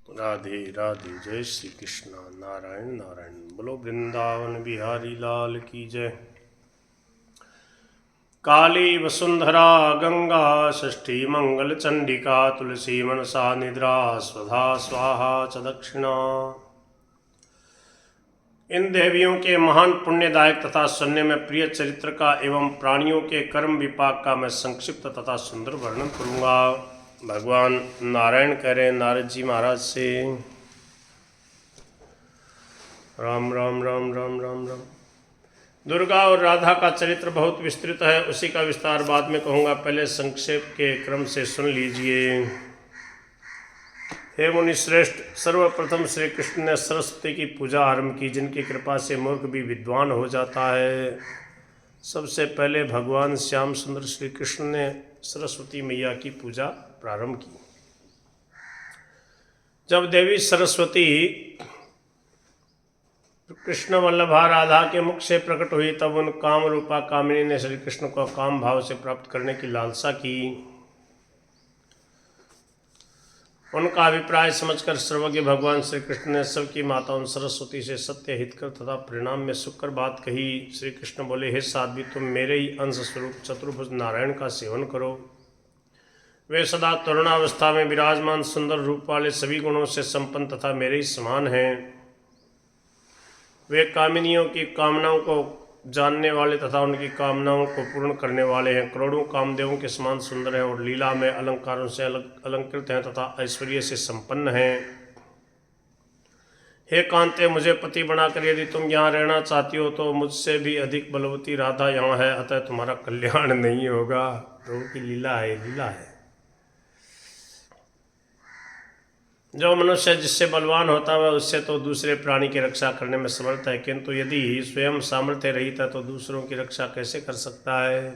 राधे राधे। जय श्री कृष्ण। नारायण नारायण। बोलो वृंदावन बिहारी लाल की जय। काली वसुंधरा गंगा षष्ठी मंगल चंडिका तुलसी मनसा निद्रा स्वधा स्वाहा च दक्षिणा। इन देवियों के महान पुण्यदायक तथा सुनने में प्रिय चरित्र का एवं प्राणियों के कर्म विपाक का मैं संक्षिप्त तथा सुंदर वर्णन करूंगा। भगवान नारायण कह रहे नारद जी महाराज से, राम राम राम राम राम राम। दुर्गा और राधा का चरित्र बहुत विस्तृत है, उसी का विस्तार बाद में कहूँगा, पहले संक्षेप के क्रम से सुन लीजिए। हे मुनि श्रेष्ठ, सर्वप्रथम श्री कृष्ण ने सरस्वती की पूजा आरंभ की, जिनकी कृपा से मूर्ख भी विद्वान हो जाता है। सबसे पहले भगवान श्याम सुंदर श्री कृष्ण ने सरस्वती मैया की पूजा प्रारंभ की। जब देवी सरस्वती कृष्ण वल्लभा राधा के मुख से प्रकट हुई, तब उन काम रूपा कामिनी ने श्री कृष्ण को काम भाव से प्राप्त करने की लालसा की। उनका अभिप्राय समझकर सर्वज्ञ भगवान श्री कृष्ण ने सबकी माताओं सरस्वती से सत्य हितकर तथा परिणाम में सुखकर बात कही। श्री कृष्ण बोले, हे साध्वी, तुम मेरे ही अंश स्वरूप चतुर्भुज नारायण का सेवन करो। वे सदा तरुणावस्था में विराजमान सुंदर रूप वाले, सभी गुणों से संपन्न तथा मेरे ही समान हैं। वे कामिनियों की कामनाओं को जानने वाले तथा उनकी कामनाओं को पूर्ण करने वाले हैं। करोड़ों कामदेवों के समान सुंदर हैं और लीला में अलंकारों से अलंकृत हैं तथा ऐश्वर्य से संपन्न हैं। हे कांते, मुझे पति बनाकर यदि तुम यहाँ रहना चाहती हो तो मुझसे भी अधिक बलवती राधा यहाँ है, अतः तुम्हारा कल्याण नहीं होगा। प्रभु की लीला है, लीला है। जो मनुष्य जिससे बलवान होता है उससे तो दूसरे प्राणी की रक्षा करने में समर्थ है, किंतु यदि स्वयं सामर्थ्य रहित है तो दूसरों की रक्षा कैसे कर सकता है।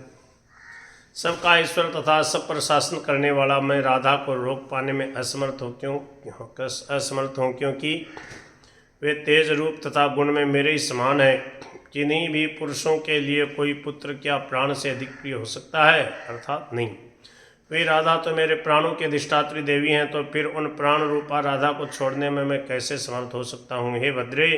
सबका ईश्वर तथा सब पर शासन करने वाला मैं राधा को रोक पाने में असमर्थ हूँ, क्योंकि वे तेज रूप तथा गुण में मेरे ही समान है। किन्हीं भी पुरुषों के लिए कोई पुत्र क्या प्राण से अधिक प्रिय हो सकता है? अर्थात नहीं। वे राधा तो मेरे प्राणों की अधिष्ठात्री देवी हैं, तो फिर उन प्राण रूपा राधा को छोड़ने में मैं कैसे समर्थ हो सकता हूँ। हे भद्रे,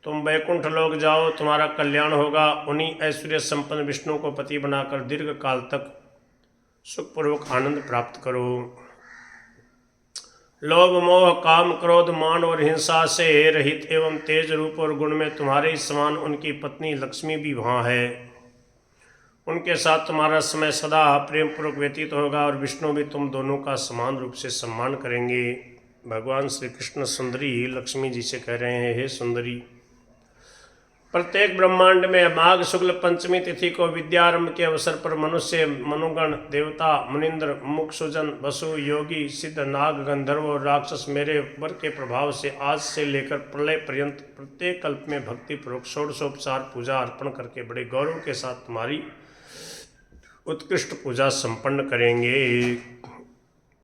तुम वैकुंठ लोक जाओ, तुम्हारा कल्याण होगा। उन्हीं ऐश्वर्य संपन्न विष्णु को पति बनाकर दीर्घ काल तक सुखपूर्वक आनंद प्राप्त करो। लोभ मोह काम क्रोध मान और हिंसा से रहित एवं तेज रूप और गुण में तुम्हारे ही समान उनकी पत्नी लक्ष्मी भी वहाँ है। उनके साथ तुम्हारा समय सदा प्रेम पूर्वक व्यतीत होगा और विष्णु भी तुम दोनों का समान रूप से सम्मान करेंगे। भगवान श्री कृष्ण सुंदरी लक्ष्मी जी से कह रहे हैं, हे सुंदरी, प्रत्येक ब्रह्मांड में माघ शुक्ल पंचमी तिथि को विद्यारंभ के अवसर पर मनुष्य, मनुगण, देवता, मुनिंद्र, मुक्षुजन, वसु, योगी, सिद्ध, नाग, गंधर्व और राक्षस मेरे वर के प्रभाव से आज से लेकर प्रलय पर्यंत प्रत्येक कल्प में भक्तिपूर्वक षोडशोपचार पूजा अर्पण करके बड़े गौरव के साथ तुम्हारी उत्कृष्ट पूजा संपन्न करेंगे।